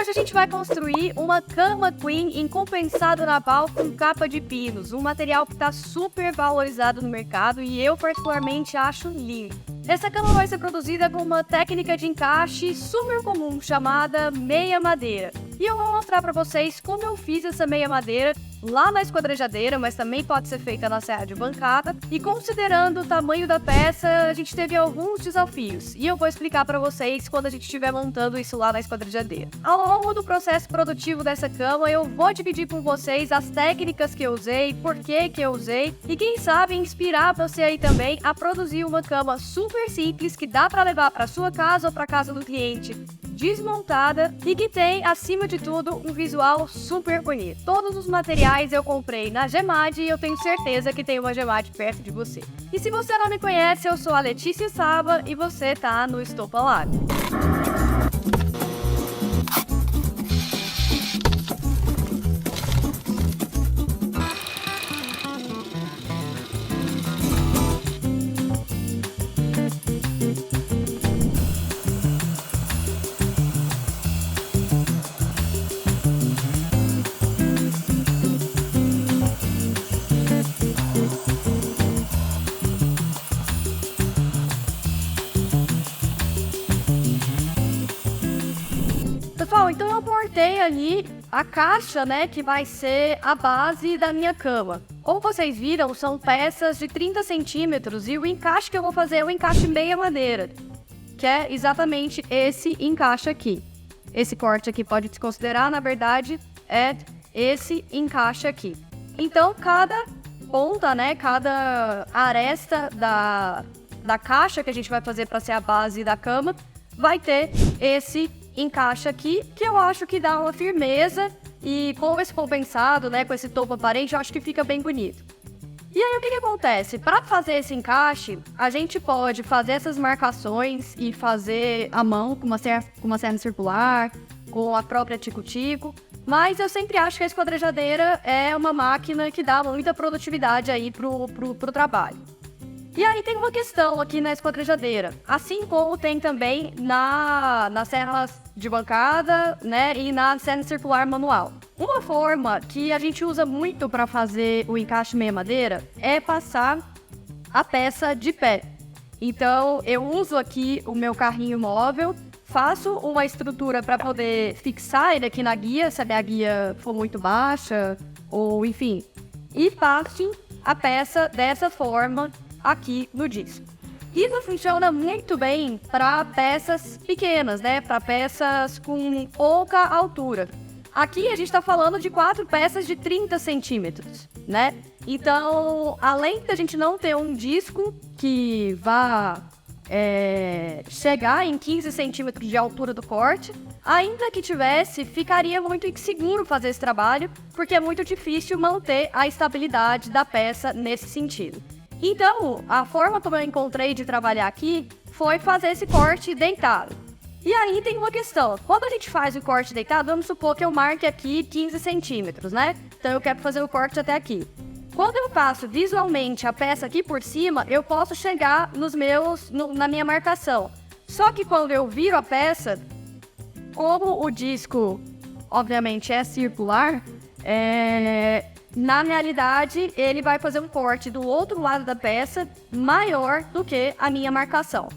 hoje a gente vai construir uma cama queen em compensado naval com capa de pinos, um material que está super valorizado no mercado e eu particularmente acho lindo. Essa cama vai ser produzida com uma técnica de encaixe super comum chamada meia madeira. E eu vou mostrar para vocês como eu fiz essa meia madeira lá na esquadrejadeira, mas também pode ser feita na serra de bancada. E considerando o tamanho da peça, a gente teve alguns desafios. E eu vou explicar para vocês quando a gente estiver montando isso lá na esquadrejadeira. Ao longo do processo produtivo dessa cama, eu vou dividir com vocês as técnicas que eu usei, por que eu usei e quem sabe inspirar você aí também a produzir uma cama super simples que dá para levar para sua casa ou para casa do cliente desmontada e que tem, acima de tudo, um visual super bonito. Todos os materiais eu comprei na Gemad e eu tenho certeza que tem uma Gemad perto de você. E se você não me conhece, eu sou a Letícia Saba e você tá no Estopa Lab. Pessoal, então eu cortei ali a caixa, né, que vai ser a base da minha cama. Como vocês viram, são peças de 30 centímetros e o encaixe que eu vou fazer é o encaixe meia madeira, que é exatamente esse encaixe aqui. Esse corte aqui pode se considerar, na verdade, é esse encaixe aqui. Então, cada ponta, né, cada aresta da caixa que a gente vai fazer para ser a base da cama, vai ter esse encaixe aqui, que eu acho que dá uma firmeza e com esse compensado, né, com esse topo aparente, eu acho que fica bem bonito. E aí o que acontece? Para fazer esse encaixe, a gente pode fazer essas marcações e fazer à mão com uma serra circular, com a própria tico-tico, mas eu sempre acho que a esquadrejadeira é uma máquina que dá muita produtividade aí pro trabalho. E aí tem uma questão aqui na esquadrejadeira, assim como tem também na serra de bancada, né, e na serra circular manual. Uma forma que a gente usa muito para fazer o encaixe meia madeira é passar a peça de pé. Então eu uso aqui o meu carrinho móvel, faço uma estrutura para poder fixar ele aqui na guia, se a minha guia for muito baixa, ou enfim, e passo a peça dessa forma aqui no disco. Isso funciona muito bem para peças pequenas, né? Para peças com pouca altura. Aqui a gente está falando de 4 peças de 30 centímetros, né? Então, além da gente não ter um disco que vá chegar em 15 centímetros de altura do corte, ainda que tivesse, ficaria muito inseguro fazer esse trabalho, porque é muito difícil manter a estabilidade da peça nesse sentido. Então, a forma como eu encontrei de trabalhar aqui foi fazer esse corte deitado. E aí tem uma questão, quando a gente faz o corte deitado, vamos supor que eu marque aqui 15 centímetros, né? Então eu quero fazer o corte até aqui. Quando eu passo visualmente a peça aqui por cima, eu posso chegar na minha marcação. Só que quando eu viro a peça, como o disco, obviamente, é circular, na realidade, ele vai fazer um corte do outro lado da peça maior do que a minha marcação.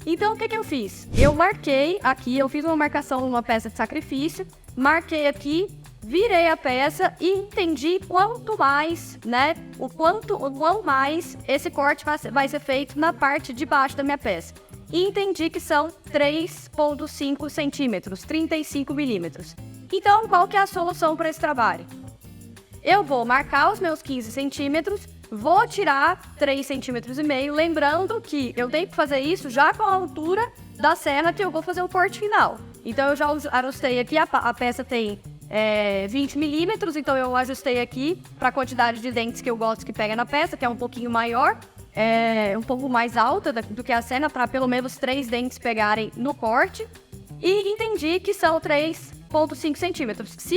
Então, o que eu fiz? Eu marquei aqui, eu fiz uma marcação numa peça de sacrifício, marquei aqui, virei a peça e entendi quanto mais, né, o quão mais esse corte vai ser feito na parte de baixo da minha peça. E entendi que são 3,5 centímetros, 35 milímetros. Então, qual que é a solução para esse trabalho? Eu vou marcar os meus 15 centímetros, vou tirar 3,5 centímetros, lembrando que eu tenho que fazer isso já com a altura da serra que eu vou fazer o corte final. Então eu já ajustei aqui, a peça tem 20 milímetros, então eu ajustei aqui para a quantidade de dentes que eu gosto que pega na peça, que é um pouquinho maior, um pouco mais alta do que a serra, para pelo menos 3 dentes pegarem no corte. E entendi que são 3,5 centímetros. Se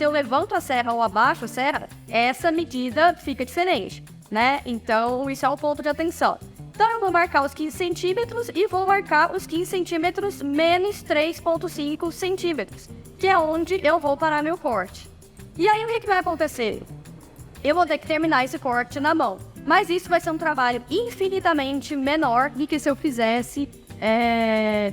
eu levanto a serra ou abaixo a serra, essa medida fica diferente, né? Então, isso é um ponto de atenção. Então eu vou marcar os 15 centímetros e vou marcar os 15 centímetros menos 3,5 centímetros, que é onde eu vou parar meu corte. E aí o que vai acontecer? Eu vou ter que terminar esse corte na mão, mas isso vai ser um trabalho infinitamente menor do que se eu fizesse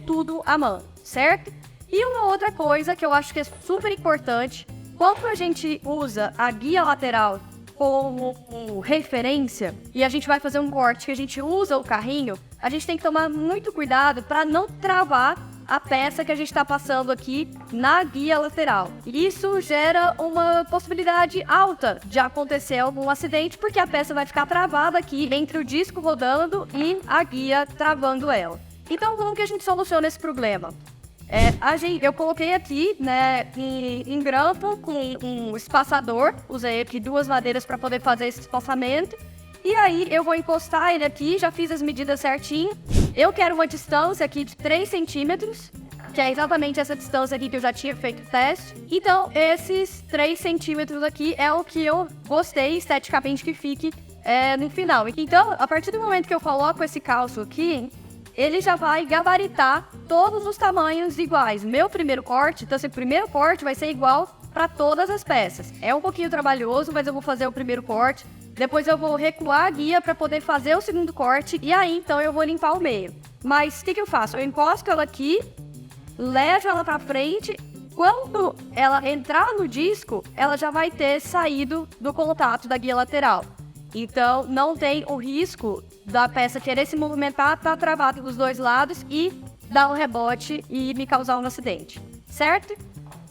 tudo à mão, certo? E uma outra coisa que eu acho que é super importante, quando a gente usa a guia lateral como referência e a gente vai fazer um corte que a gente usa o carrinho, a gente tem que tomar muito cuidado para não travar a peça que a gente está passando aqui na guia lateral. Isso gera uma possibilidade alta de acontecer algum acidente, porque a peça vai ficar travada aqui entre o disco rodando e a guia travando ela. Então, como que a gente soluciona esse problema? Eu coloquei aqui, né, em grampo com um espaçador, usei aqui 2 madeiras para poder fazer esse espaçamento. E aí eu vou encostar ele aqui, já fiz as medidas certinho. Eu quero uma distância aqui de 3 centímetros, que é exatamente essa distância aqui que eu já tinha feito o teste. Então esses 3 centímetros aqui é o que eu gostei esteticamente que fique no final. Então, a partir do momento que eu coloco esse calço aqui, ele já vai gabaritar todos os tamanhos iguais. Meu primeiro corte, então esse primeiro corte vai ser igual para todas as peças. É um pouquinho trabalhoso, mas eu vou fazer o primeiro corte. Depois eu vou recuar a guia para poder fazer o segundo corte. E aí, então, eu vou limpar o meio. Mas o que eu faço? Eu encosto ela aqui, levo ela para frente. Quando ela entrar no disco, ela já vai ter saído do contato da guia lateral. Então, não tem o risco da peça querer se movimentar, tá travada dos 2 lados e dar um rebote e me causar um acidente, certo?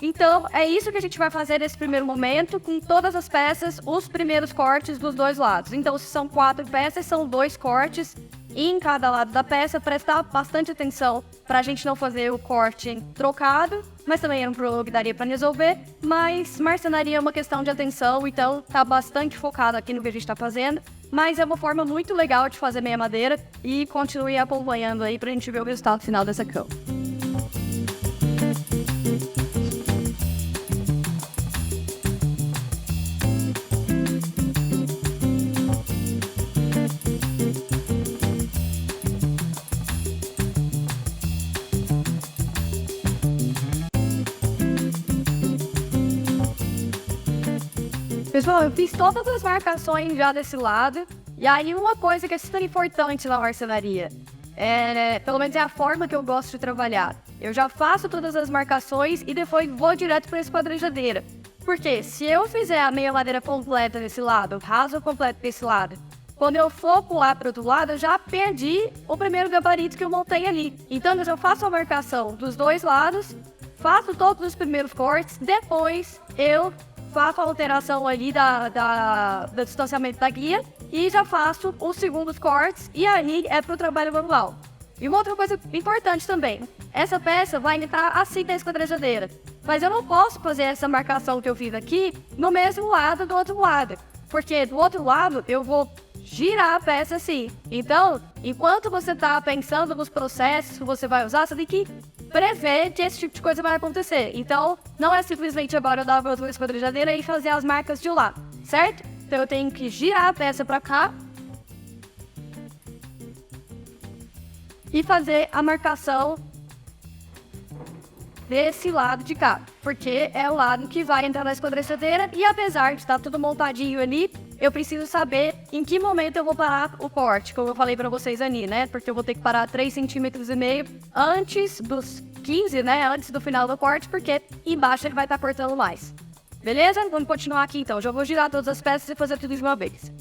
Então, é isso que a gente vai fazer nesse primeiro momento, com todas as peças, os primeiros cortes dos 2 lados. Então, se são 4 peças, são 2 cortes em cada lado da peça, prestar bastante atenção para a gente não fazer o corte trocado, mas também é um problema que daria para resolver, mas marcenaria é uma questão de atenção, então tá bastante focado aqui no que a gente está fazendo, mas é uma forma muito legal de fazer meia madeira e continue acompanhando aí para a gente ver o resultado final dessa cama. Pessoal, eu fiz todas as marcações já desse lado. E aí uma coisa que é super importante na marcenaria, pelo menos é a forma que eu gosto de trabalhar. Eu já faço todas as marcações e depois vou direto para a esquadrejadeira. Porque se eu fizer a meia madeira completa desse lado, raso completo desse lado, quando eu for pular para o outro lado, eu já perdi o primeiro gabarito que eu montei ali. Então eu já faço a marcação dos 2 lados, faço todos os primeiros cortes, depois eu faço a alteração ali do distanciamento da guia e já faço os segundos cortes e aí é pro trabalho manual. E uma outra coisa importante também, essa peça vai entrar assim na esquadrejadeira, mas eu não posso fazer essa marcação que eu fiz aqui no mesmo lado do outro lado, porque do outro lado eu vou girar a peça assim. Então, enquanto você está pensando nos processos que você vai usar, você tem que prever que esse tipo de coisa vai acontecer. Então, não é simplesmente agora eu dar a minha esquadrejadeira e fazer as marcas de lá, certo? Então, eu tenho que girar a peça para cá e fazer a marcação desse lado de cá, porque é o lado que vai entrar na esquadrejadeira e apesar de estar tudo montadinho ali, eu preciso saber em que momento eu vou parar o corte, como eu falei pra vocês ali, né? Porque eu vou ter que parar 3,5 centímetros antes dos 15, né? Antes do final do corte, porque embaixo ele vai estar cortando mais. Beleza? Vamos continuar aqui então. Já vou girar todas as peças e fazer tudo de uma vez.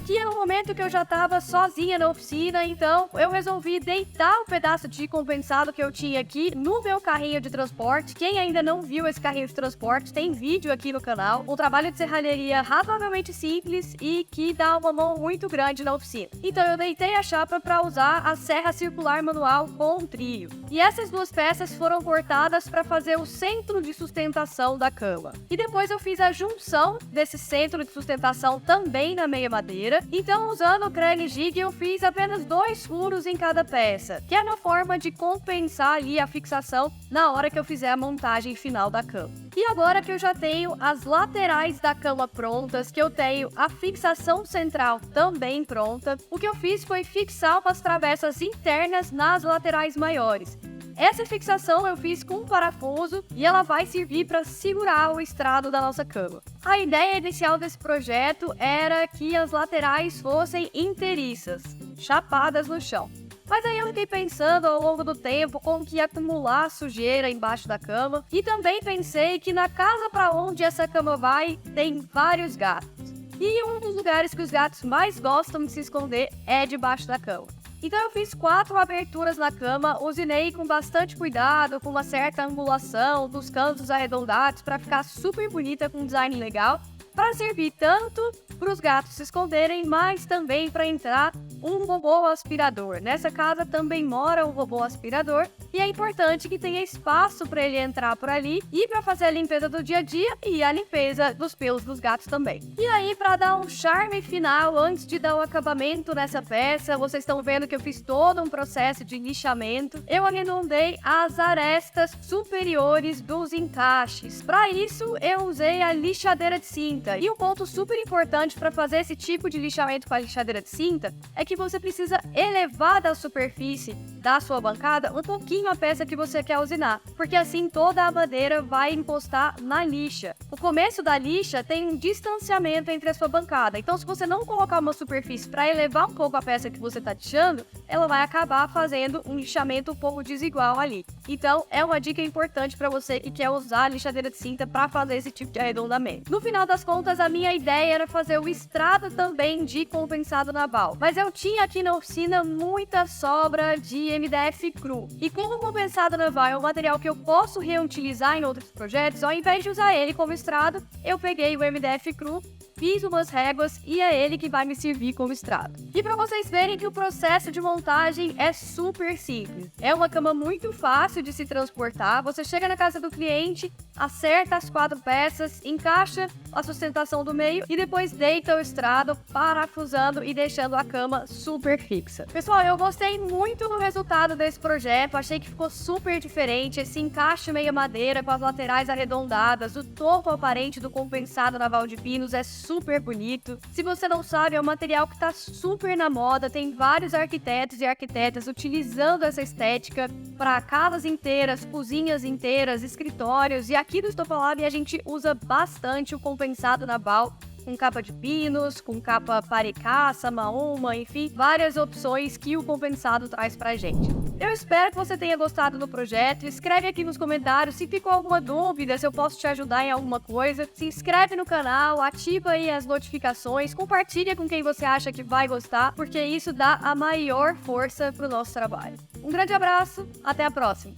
aqui é o momento que eu já estava sozinha na oficina, então eu resolvi deitar um pedaço de compensado que eu tinha aqui no meu carrinho de transporte. Quem ainda não viu esse carrinho de transporte, tem vídeo aqui no canal. Um trabalho de serralheria razoavelmente simples e que dá uma mão muito grande na oficina. Então eu deitei a chapa para usar a serra circular manual com trio. E essas duas peças foram cortadas para fazer o centro de sustentação da cama. E depois eu fiz a junção desse centro de sustentação também na meia madeira. Então, usando o Kreg Jig, eu fiz apenas 2 furos em cada peça, que é na forma de compensar ali a fixação na hora que eu fizer a montagem final da cama. E agora que eu já tenho as laterais da cama prontas, que eu tenho a fixação central também pronta, o que eu fiz foi fixar umas travessas internas nas laterais maiores. Essa fixação eu fiz com um parafuso e ela vai servir para segurar o estrado da nossa cama. A ideia inicial desse projeto era que as laterais fossem inteiriças, chapadas no chão. Mas aí eu fiquei pensando ao longo do tempo como que ia acumular sujeira embaixo da cama e também pensei que na casa para onde essa cama vai tem vários gatos. E um dos lugares que os gatos mais gostam de se esconder é debaixo da cama. Então eu fiz 4 aberturas na cama, usinei com bastante cuidado, com uma certa angulação dos cantos arredondados para ficar super bonita, com um design legal, para servir tanto para os gatos se esconderem, mas também para entrar um robô aspirador. Nessa casa também mora um robô aspirador e é importante que tenha espaço para ele entrar por ali e para fazer a limpeza do dia a dia e a limpeza dos pelos dos gatos também. E aí, para dar um charme final, antes de dar o acabamento nessa peça, vocês estão vendo que eu fiz todo um processo de lixamento. Eu arredondei as arestas superiores dos encaixes. Para isso, eu usei a lixadeira de cinta. E um ponto super importante para fazer esse tipo de lixamento com a lixadeira de cinta é que você precisa elevar da superfície da sua bancada um pouquinho a peça que você quer usinar, porque assim toda a madeira vai encostar na lixa. O começo da lixa tem um distanciamento entre a sua bancada, então se você não colocar uma superfície para elevar um pouco a peça que você está lixando, ela vai acabar fazendo um lixamento um pouco desigual ali. Então é uma dica importante para você que quer usar a lixadeira de cinta para fazer esse tipo de arredondamento. No final das contas, a minha ideia era fazer o estrado também de compensado naval, mas eu tinha aqui na oficina muita sobra de MDF cru. E como o compensado naval é um material que eu posso reutilizar em outros projetos, ao invés de usar ele como estrado, eu peguei o MDF cru, fiz umas réguas e é ele que vai me servir como estrado. E para vocês verem que o processo de montagem é super simples. É uma cama muito fácil de se transportar. Você chega na casa do cliente, acerta as 4 peças, encaixa a sustentação do meio e depois deita o estrado, parafusando e deixando a cama super fixa. Pessoal, eu gostei muito do resultado desse projeto. Achei que ficou super diferente. Esse encaixe meia madeira com as laterais arredondadas, o topo aparente do compensado naval de pinos é super bonito. Se você não sabe, é um material que tá super na moda. Tem vários arquitetos e arquitetas utilizando essa estética para casas inteiras, cozinhas inteiras, escritórios. E aqui do Estofalab a gente usa bastante o compensado naval, com capa de pinos, com capa paricaça, maoma, enfim, várias opções que o compensado traz pra gente. Eu espero que você tenha gostado do projeto. Escreve aqui nos comentários se ficou alguma dúvida, se eu posso te ajudar em alguma coisa. Se inscreve no canal, ativa aí as notificações, compartilha com quem você acha que vai gostar, porque isso dá a maior força pro nosso trabalho. Um grande abraço, até a próxima!